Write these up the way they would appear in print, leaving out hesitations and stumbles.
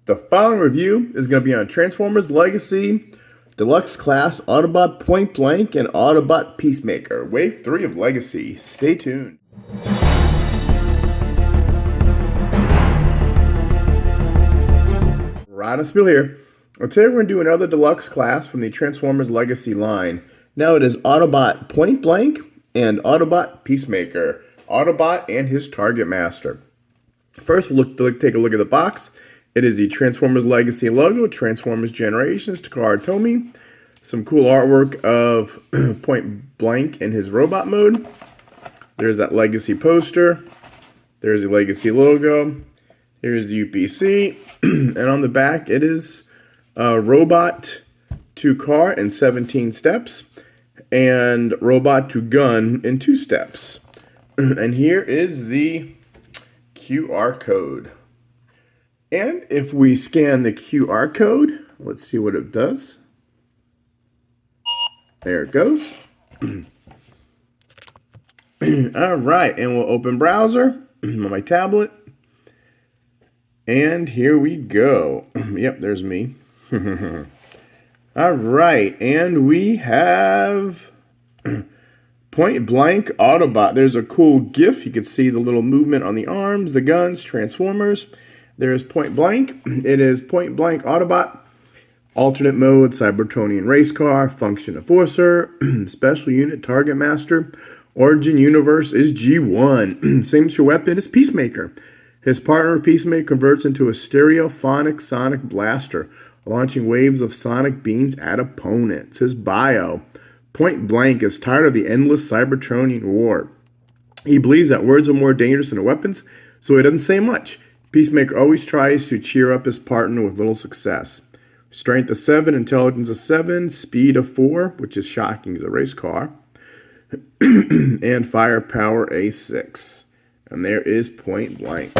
The following review is going to be on Transformers Legacy, Deluxe Class, Autobot Pointblank, and Autobot Peacemaker. Wave 3 of Legacy. Stay tuned. Rodimusbill here. Today we're going to do another Deluxe Class from the Transformers Legacy line. Now it is Autobot Pointblank and Autobot Peacemaker. Autobot and his Targetmaster. First, we'll take a look at the box. It is the Transformers Legacy logo, Transformers Generations, Takara Tomy. Some cool artwork of Point Blank in his robot mode. There's that Legacy poster. There's the Legacy logo. Here's the UPC. And on the back, it is robot to car in 17 steps. And robot to gun in 2 steps. And here is the QR code. And if we scan the QR code, let's see what it does. There it goes. All right, and we'll open browser on my tablet. And here we go. Yep, there's me. All right, and we have Point Blank Autobot. There's a cool GIF. You can see the little movement on the arms, the guns, Transformers. There's Point Blank. It is Point Blank Autobot. Alternate mode, Cybertronian Racecar. Function Enforcer. Special unit, Targetmaster. Origin universe is G1. Signature weapon is Peacemaker. His partner Peacemaker converts into a stereophonic sonic blaster, launching waves of sonic beams at opponents. His bio. Point Blank is tired of the endless Cybertronian war. He believes that words are more dangerous than weapons, so he doesn't say much. Peacemaker always tries to cheer up his partner with little success. Strength of 7, intelligence of 7, speed of 4, which is shocking as a race car, and firepower a 6. And there is Point Blank.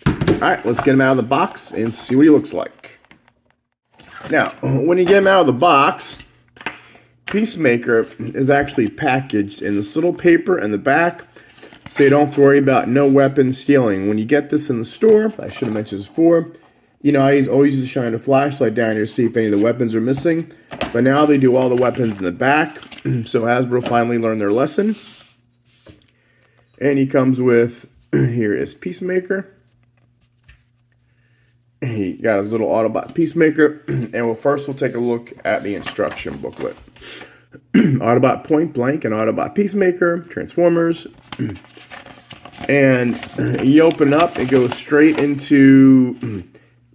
All right, let's get him out of the box and see what he looks like. Now, when you get him out of the box, Peacemaker is actually packaged in this little paper in the back, so you don't have to worry about no weapon stealing. When you get this in the store, I should have mentioned this before, you know, I always used to shine a flashlight down here to see if any of the weapons are missing, but now they do all the weapons in the back, so Hasbro finally learned their lesson. And he comes with, here is Peacemaker. He got his little Autobot Peacemaker, and we'll take a look at the instruction booklet. Autobot Point Blank and Autobot Peacemaker, Transformers. And you open up, it goes straight into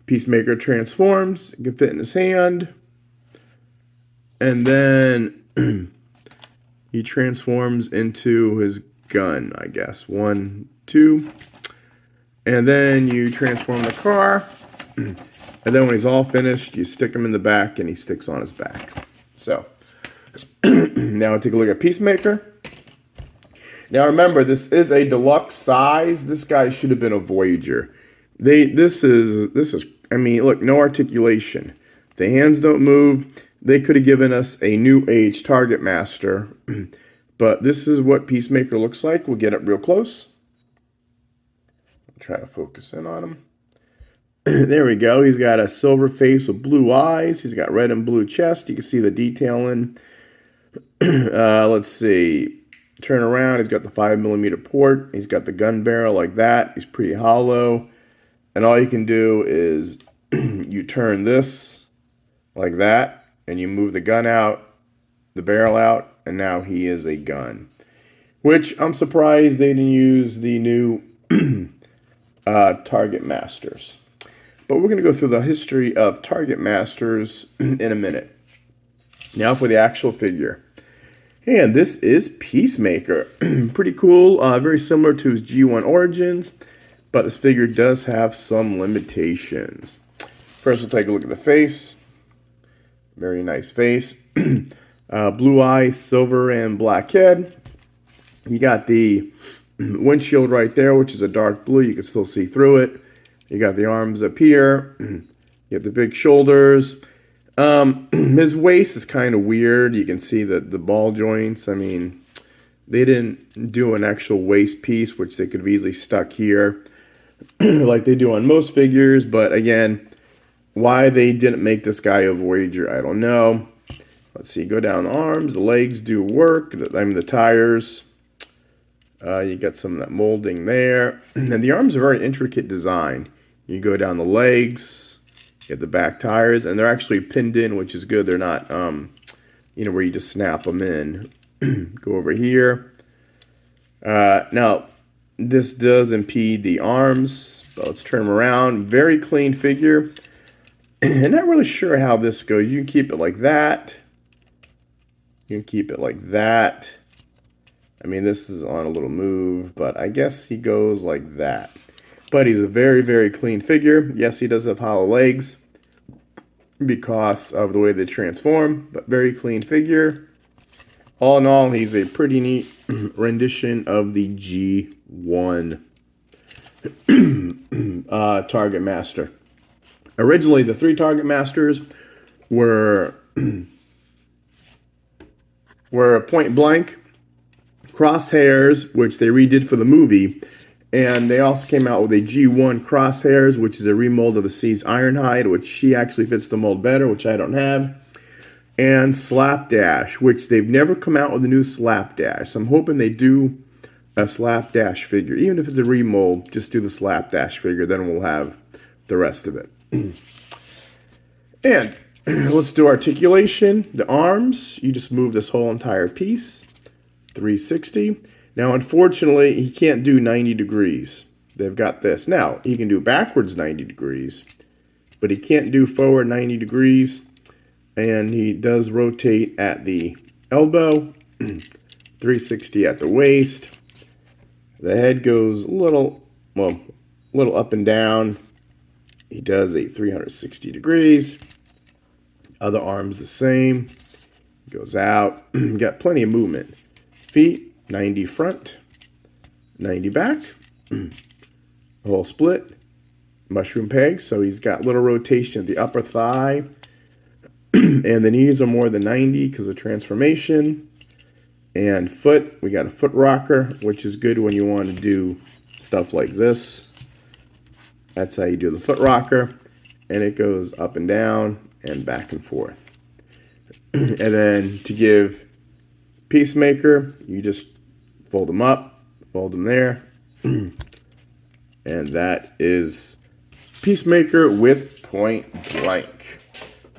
Peacemaker transforms. It can fit in his hand. And then he transforms into his gun, I guess. 1, 2. And then you transform the car. And then when he's all finished, you stick him in the back and he sticks on his back. So, now we'll take a look at Peacemaker. Now remember, this is a deluxe size. This guy should have been a Voyager. This is, I mean, look, no articulation. The hands don't move. They could have given us a new age Targetmaster. But this is what Peacemaker looks like. We'll get it real close. I'll try to focus in on him. There we go. He's got a silver face with blue eyes. He's got red and blue chest. You can see the detailing. Let's see. Turn around. He's got the 5mm port. He's got the gun barrel like that. He's pretty hollow. And all you can do is you turn this like that. And you move the gun out, the barrel out. And now he is a gun. Which I'm surprised they didn't use the new Targetmasters. But we're going to go through the history of Targetmasters in a minute. Now for the actual figure. And this is Peacemaker. Pretty cool. Very similar to his G1 Origins. But this figure does have some limitations. First we'll take a look at the face. Very nice face. Blue eyes, silver and black head. You got the windshield right there, which is a dark blue. You can still see through it. You got the arms up here. You have the big shoulders. His waist is kind of weird. You can see the ball joints. I mean, they didn't do an actual waist piece, which they could have easily stuck here like they do on most figures. But again, Why they didn't make this guy a Voyager, I don't know. Let's see, go down the arms. The legs do work. The tires. You got some of that molding there. And the arms are very intricate design. You go down the legs, get the back tires, and they're actually pinned in, which is good. They're not, where you just snap them in. Go over here. Now, this does impede the arms. So let's turn them around. Very clean figure. I'm not really sure how this goes. You can keep it like that. You can keep it like that. I mean, this is on a little move, but I guess he goes like that. But he's a very, very clean figure. Yes, he does have hollow legs because of the way they transform, but very clean figure. All in all, he's a pretty neat rendition of the G1 Targetmaster. Originally, the 3 Targetmasters were Point Blank, Crosshairs, which they redid for the movie, and they also came out with a G1 Crosshairs, which is a remold of the C's Ironhide, which she actually fits the mold better, which I don't have, and Slapdash, which they've never come out with a new Slapdash. So I'm hoping they do a Slapdash figure. Even if it's a remold, just do the Slapdash figure, then we'll have the rest of it. And let's do articulation. The arms, you just move this whole entire piece. 360. Now, unfortunately, he can't do 90 degrees. They've got this. Now, he can do backwards 90 degrees, but he can't do forward 90 degrees. And he does rotate at the elbow, 360 at the waist. The head goes a little up and down. He does a 360 degrees. Other arms the same. Goes out. Got plenty of movement. Feet, 90 front, 90 back. Whole split. Mushroom pegs. So he's got little rotation at the upper thigh. And the knees are more than 90 because of transformation. And foot, we got a foot rocker, which is good when you want to do stuff like this. That's how you do the foot rocker. And it goes up and down and back and forth. And then to give Peacemaker, you just fold them up, fold them there. And that is Peacemaker with Point Blank.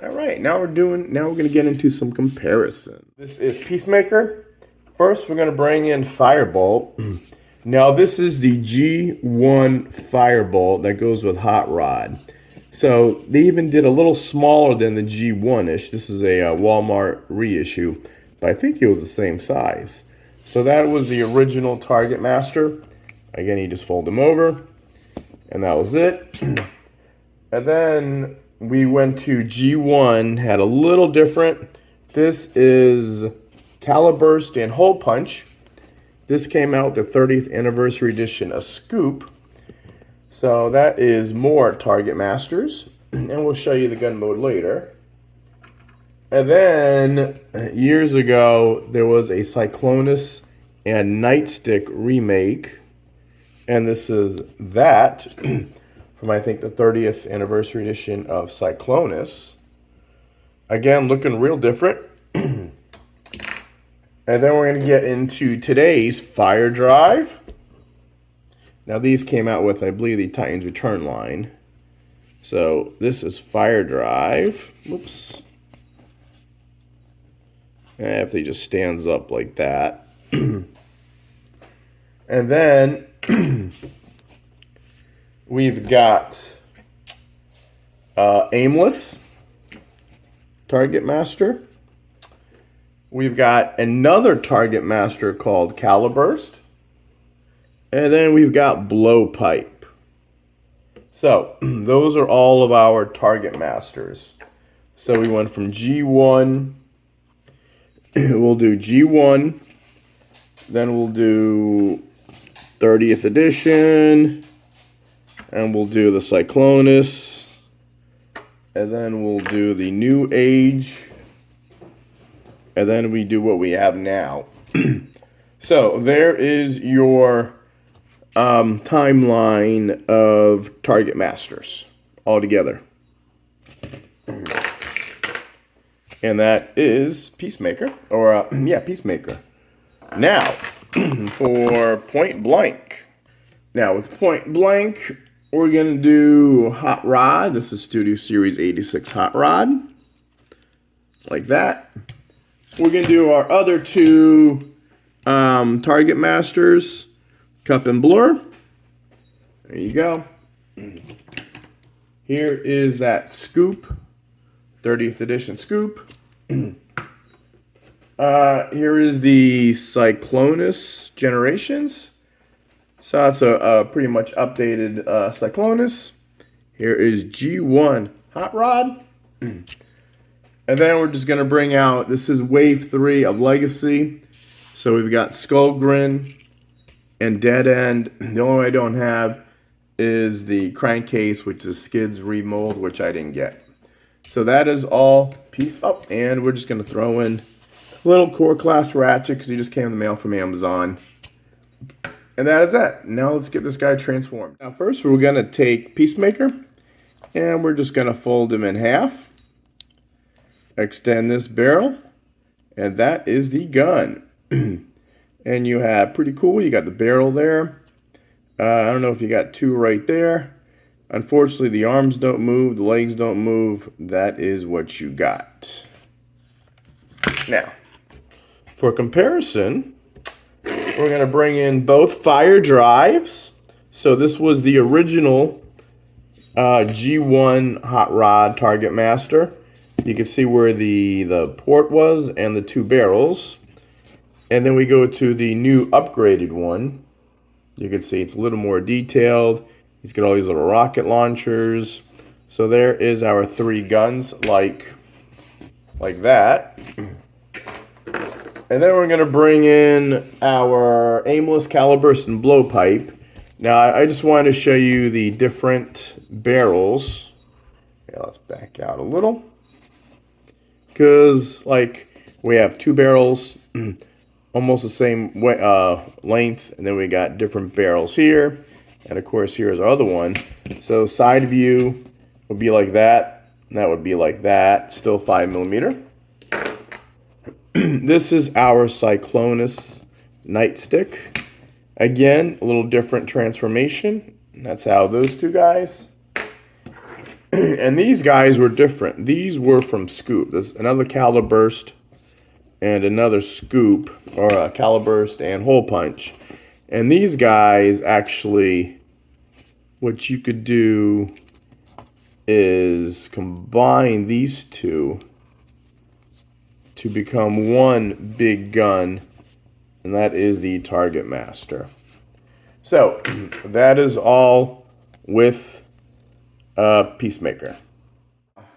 All right, now we're going to get into some comparison. This is Peacemaker. First, we're going to bring in Firebolt. Now, this is the G1 Firebolt that goes with Hot Rod. So, they even did a little smaller than the G1-ish. This is a Walmart reissue, but I think it was the same size. So, that was the original Targetmaster. Again, you just fold them over, and that was it. And then we went to G1, had a little different. This is Caliburst and Hole Punch. This came out the 30th anniversary edition, a scoop. So that is more Targetmasters. And we'll show you the gun mode later. And then, years ago, there was a Cyclonus and Nightstick remake. And this is that from, I think, the 30th anniversary edition of Cyclonus. Again, looking real different. And then we're going to get into today's Fire Drive. Now, these came out with, I believe, the Titans Return line. So, this is Fire Drive. Whoops. If he just stands up like that. And then we've got Aimless, Targetmaster. We've got another Targetmaster called Caliburst. And then we've got Blowpipe. So, those are all of our Targetmasters. So, we went from G1. We'll do G1. Then we'll do 30th edition. And we'll do the Cyclonus. And then we'll do the New Age. And then we do what we have now. So there is your timeline of Targetmasters all together. And that is Peacemaker, or yeah, Peacemaker. Now, for Point Blank. Now, with Point Blank, we're going to do Hot Rod. This is Studio Series 86 Hot Rod. Like that. We're going to do our other two Targetmasters, Cup and Blur. There you go. Here is that Scoop, 30th edition Scoop. Here is the Cyclonus Generations. So that's a pretty much updated Cyclonus. Here is G1 Hot Rod. And then we're just going to bring out, this is Wave 3 of Legacy. So we've got Skull Grin and Dead End. The only one I don't have is the Crankcase, which is Skid's Remold, which I didn't get. So that is all pieced up. And we're just going to throw in a little Core Class Ratchet because he just came in the mail from Amazon. And that is that. Now let's get this guy transformed. Now first we're going to take Peacemaker and we're just going to fold him in half. Extend this barrel. And that is the gun. And you have, pretty cool, you got the barrel there. I don't know if you got two right there. Unfortunately, the arms don't move, the legs don't move. That is what you got. Now, for comparison, we're going to bring in both fire drives. So this was the original G1 Hot Rod Targetmaster. You can see where the port was and the two barrels. And then we go to the new upgraded one. You can see it's a little more detailed. He's got all these little rocket launchers. So there is our three guns like that. And then we're going to bring in our aimless caliburst and blowpipe. Now, I just wanted to show you the different barrels. Yeah, let's back out a little. Because, like, we have two barrels, almost the same length, and then we got different barrels here. And, of course, here's our other one. So, side view would be like that. And that would be like that. Still 5mm. This is our Cyclonus Nightstick. Again, a little different transformation. That's how those two guys. And these guys were different. These were from Scoop. There's another Caliburst and another Scoop, or a Caliburst and Hole Punch. And these guys actually, what you could do is combine these two to become one big gun, and that is the Targetmaster. So, that is all with Peacemaker.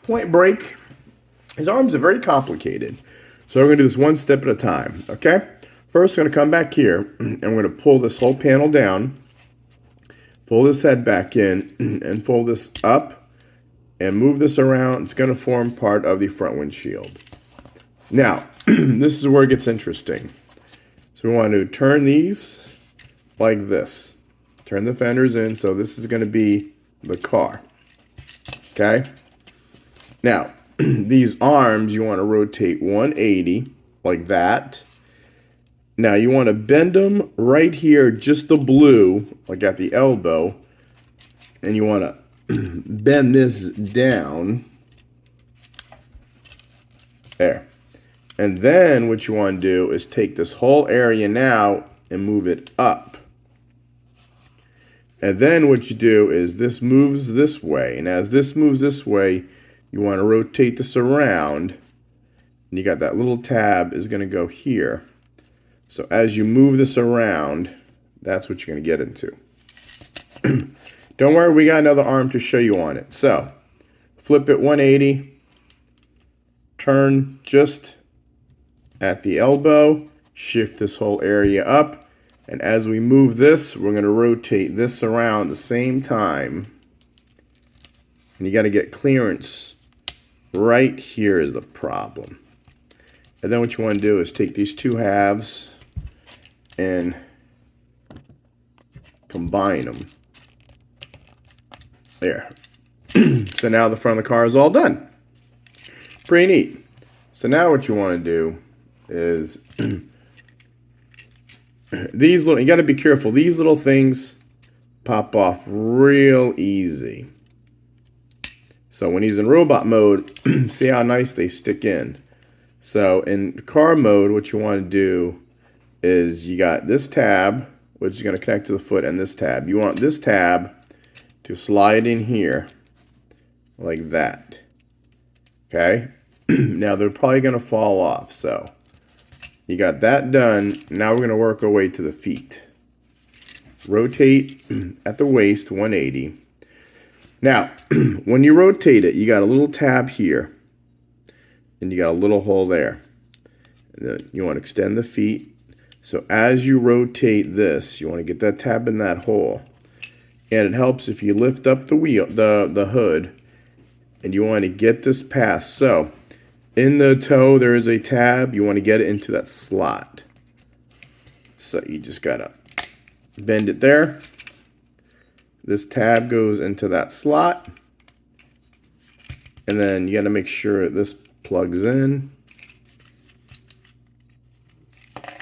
Point Break, his arms are very complicated. So we're going to do this one step at a time, okay? First, I'm going to come back here, and I'm going to pull this whole panel down, fold this head back in, and fold this up, and move this around. It's going to form part of the front windshield. Now, this is where it gets interesting. So we want to turn these like this. Turn the fenders in, so this is going to be the car. Okay? Now, these arms, you want to rotate 180, like that. Now, you want to bend them right here, just the blue, like at the elbow. And you want to bend this down. There. And then what you want to do is take this whole area now and move it up. And then what you do is this moves this way. And as this moves this way, you want to rotate this around. And you got that little tab is going to go here. So as you move this around, that's what you're going to get into. Don't worry, we got another arm to show you on it. So flip it 180. Turn just at the elbow. Shift this whole area up. And as we move this, we're going to rotate this around at the same time. And you got to get clearance right here is the problem. And then what you want to do is take these two halves and combine them. There. So now the front of the car is all done. Pretty neat. So now what you want to do is these little, you got to be careful. These little things pop off real easy. So when he's in robot mode, see how nice they stick in. So in car mode, what you want to do is you got this tab, which is going to connect to the foot, and this tab. You want this tab to slide in here like that. Okay? Now they're probably going to fall off. So you got that done. Now we're going to work our way to the feet. Rotate at the waist 180. Now, when you rotate it, you got a little tab here. And you got a little hole there. And then you want to extend the feet. So as you rotate this, you want to get that tab in that hole. And it helps if you lift up the wheel, the hood, and you want to get this past. So in the toe there is a tab. You want to get it into that slot. So you just gotta bend it there. This tab goes into that slot. And then you gotta make sure this plugs in.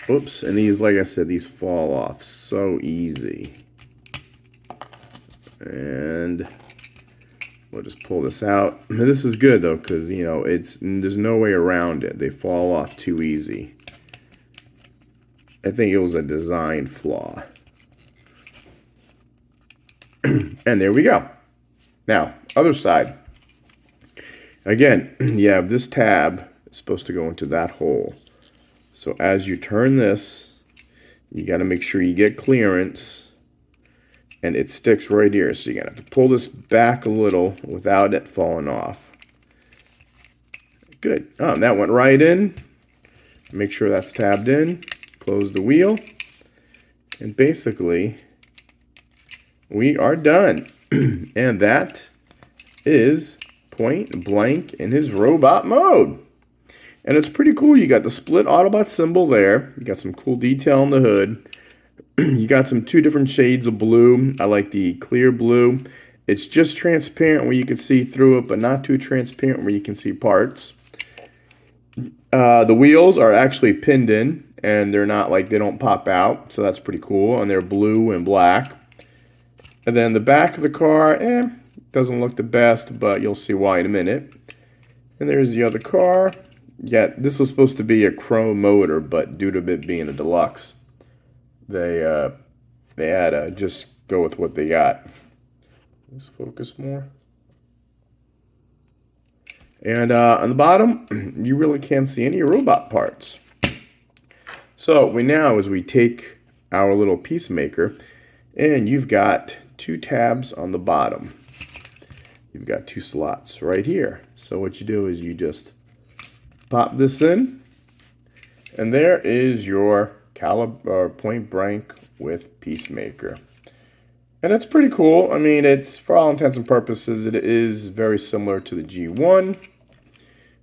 Oops, and these, like I said, these fall off so easy. And we'll just pull this out. This is good though, because you know there's no way around it. They fall off too easy. I think it was a design flaw. And there we go. Now, other side. Again, you have this tab. It's supposed to go into that hole. So as you turn this, you got to make sure you get clearance. And it sticks right here. So you're going to have to pull this back a little without it falling off. Good. Oh, and that went right in. Make sure that's tabbed in. Close the wheel. And basically, we are done. And that is Point Blank in his robot mode. And it's pretty cool. You got the split Autobot symbol there. You got some cool detail on the hood. You got some two different shades of blue. I like the clear blue. It's just transparent where you can see through it, but not too transparent where you can see parts. The wheels are actually pinned in, and they're not like, they don't pop out, so that's pretty cool. And they're blue and black. And then the back of the car, doesn't look the best, but you'll see why in a minute. And there's the other car. Yeah, this was supposed to be a chrome motor, but due to it being a deluxe, they had to just go with what they got. Let's focus more. And on the bottom, you really can't see any robot parts. So what we now is we take our little Peacemaker, and you've got two tabs on the bottom. You've got two slots right here. So what you do is you just pop this in, and there is your Point Blank with Peacemaker. And it's pretty cool. I mean, it's, for all intents and purposes, it is very similar to the G1.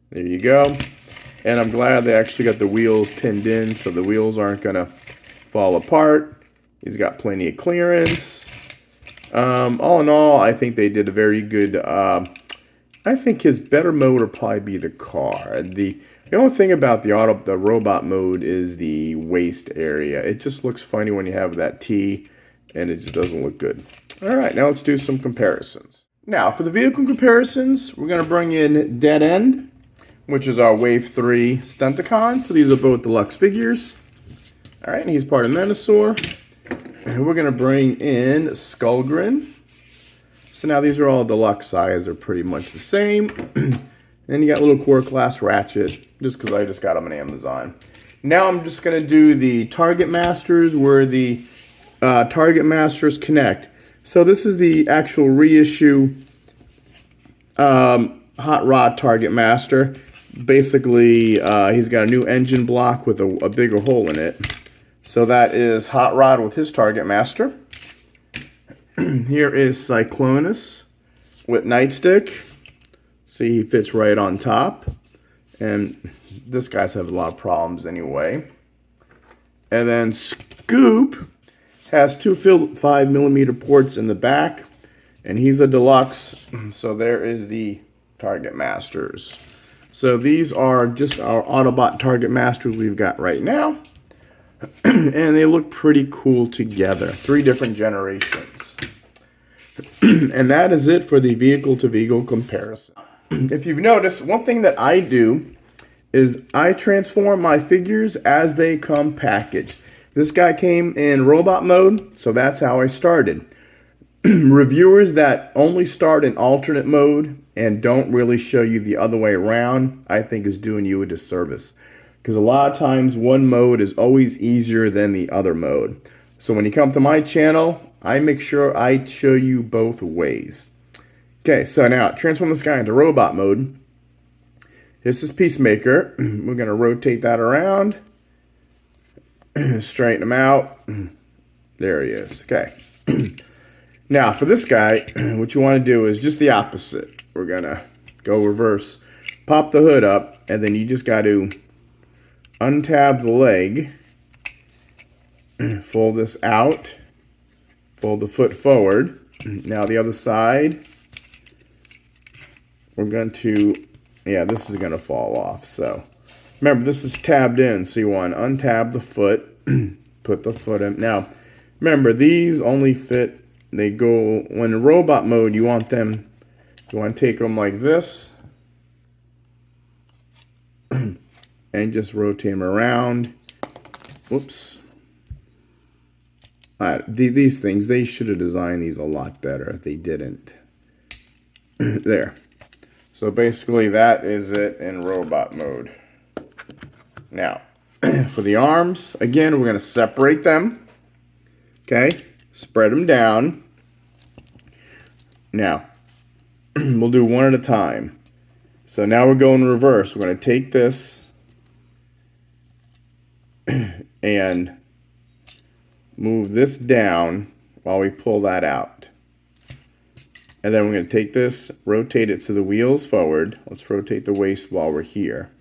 There you go. And I'm glad they actually got the wheels pinned in, so the wheels aren't going to fall apart. He's got plenty of clearance. All in all, I think they did a very good, I think his better mode would probably be the car. The only thing about the robot mode is the waist area. It just looks funny when you have that T, and it just doesn't look good. All right, now let's do some comparisons. Now, for the vehicle comparisons, we're going to bring in Dead End, which is our Wave 3 Stunticon. So these are both deluxe figures. All right, and he's part of Menasor. And we're going to bring in Skullgrin. So now these are all deluxe size. They're pretty much the same. And you got little core class Ratchet, just because I just got them on Amazon. Now I'm just going to do the Targetmasters, where the Targetmasters connect. So this is the actual reissue Hot Rod Targetmaster. Basically, he's got a new engine block with a bigger hole in it. So that is Hot Rod with his Targetmaster. Here is Cyclonus with Nightstick. See, he fits right on top. And this guy's have a lot of problems anyway. And then Scoop has two 5mm ports in the back. And he's a deluxe. So there is the Targetmasters. So these are just our Autobot Targetmasters we've got right now. And they look pretty cool together. 3 different generations. And that is it for the vehicle-to-vehicle comparison. If you've noticed, one thing that I do is I transform my figures as they come packaged. This guy came in robot mode, so that's how I started. Reviewers that only start in alternate mode and don't really show you the other way around, I think is doing you a disservice. Because a lot of times one mode is always easier than the other mode. So when you come to my channel, I make sure I show you both ways. Okay, so now transform this guy into robot mode. This is Peacemaker. We're going to rotate that around. Straighten him out. There he is. Okay. Now, for this guy, what you want to do is just the opposite. We're going to go reverse. Pop the hood up, and then you just got to untab the leg. Fold this out. Fold the foot forward. Now the other side. We're going to, yeah, this is going to fall off. So, remember, this is tabbed in, so you want to untab the foot. Put the foot in. Now, remember, these only fit. They go, when in robot mode, you want to take them like this. And just rotate them around. Whoops. These things, they should have designed these a lot better. They didn't. There. So basically, that is it in robot mode. Now, for the arms, again, we're going to separate them. Okay? Spread them down. Now, we'll do one at a time. So now we're going reverse. We're going to take this and move this down while we pull that out. And then we're going to take this, rotate it so the wheel's forward. Let's rotate the waist while we're here.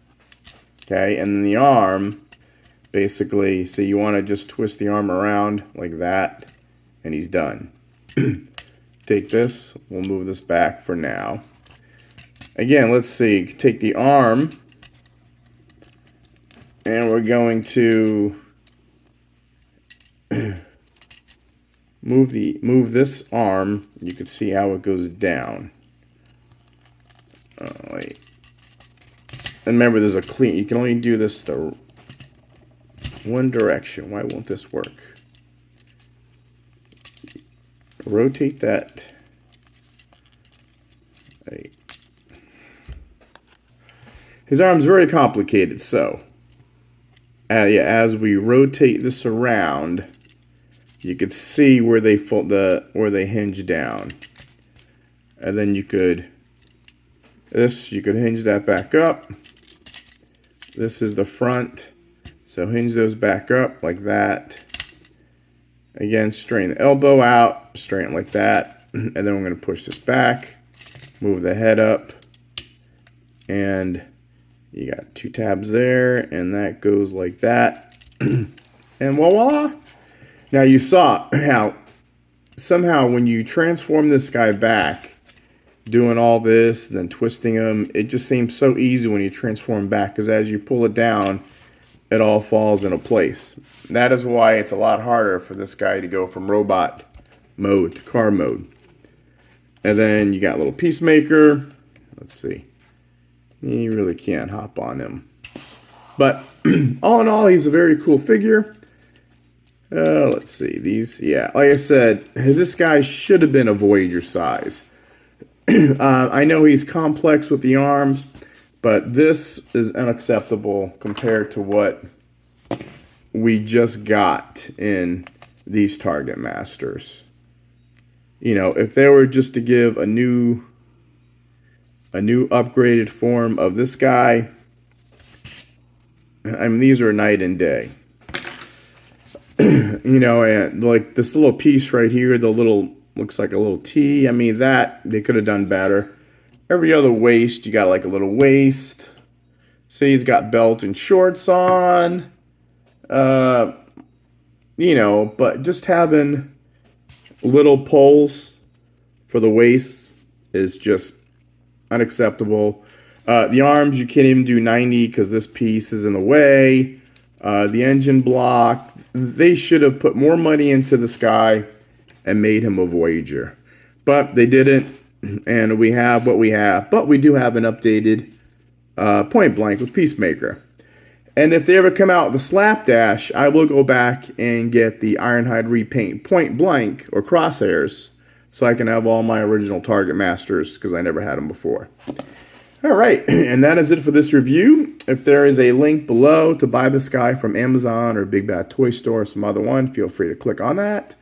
Okay, and then the arm, basically, so you want to just twist the arm around like that, and he's done. Take this, we'll move this back for now. Again, let's see, take the arm, and we're going to move this arm. You can see how it goes down. Oh, wait. And remember, there's a clean. You can only do this the one direction. Why won't this work? Rotate that. Right. His arm's very complicated, so yeah, as we rotate this around, you could see where they where they hinge down, and then you could hinge that back up. This is the front, so hinge those back up like that. Again, straighten the elbow out, straighten like that, and then we're going to push this back, move the head up, and you got 2 tabs there, and that goes like that, and voila! Now you saw how somehow when you transform this guy back, doing all this, then twisting him, it just seems so easy when you transform back, because as you pull it down, it all falls into place. That is why it's a lot harder for this guy to go from robot mode to car mode. And then you got little Peacemaker. Let's see. You really can't hop on him. But all in all, he's a very cool figure. Let's see. These, yeah, like I said, this guy should have been a Voyager size. I know he's complex with the arms, but this is unacceptable compared to what we just got in these Targetmasters. You know, if they were just to give a new upgraded form of this guy, I mean, these are night and day. You know, and like this little piece right here, the little, looks like a little T. I mean, that, they could have done better. Every other waist, you got like a little waist. See, he's got belt and shorts on. You know, but just having little poles for the waist is just unacceptable. The arms, you can't even do 90 because this piece is in the way. The engine block, they should have put more money into this guy and made him a Voyager. But they didn't, and we have what we have. But we do have an updated Point Blank with Peacemaker. And if they ever come out with the Slapdash, I will go back and get the Ironhide repaint Point Blank or Crosshairs so I can have all my original Targetmasters because I never had them before. All right, and that is it for this review. If there is a link below to buy this guy from Amazon or Big Bad Toy Store or some other one, feel free to click on that.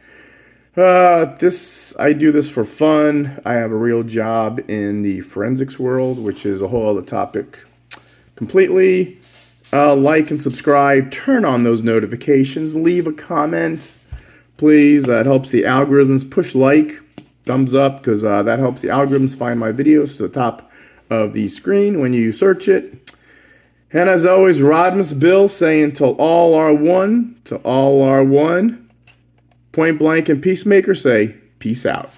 I do this for fun. I have a real job in the forensics world, which is a whole other topic completely. Like and subscribe, turn on those notifications, leave a comment, please. It helps the algorithms. Push like, thumbs up, because that helps the algorithms find my videos to the top of the screen when you search it. And as always, Rodimusbill saying till all are one, to all are one. Point Blank and Peacemaker say peace out.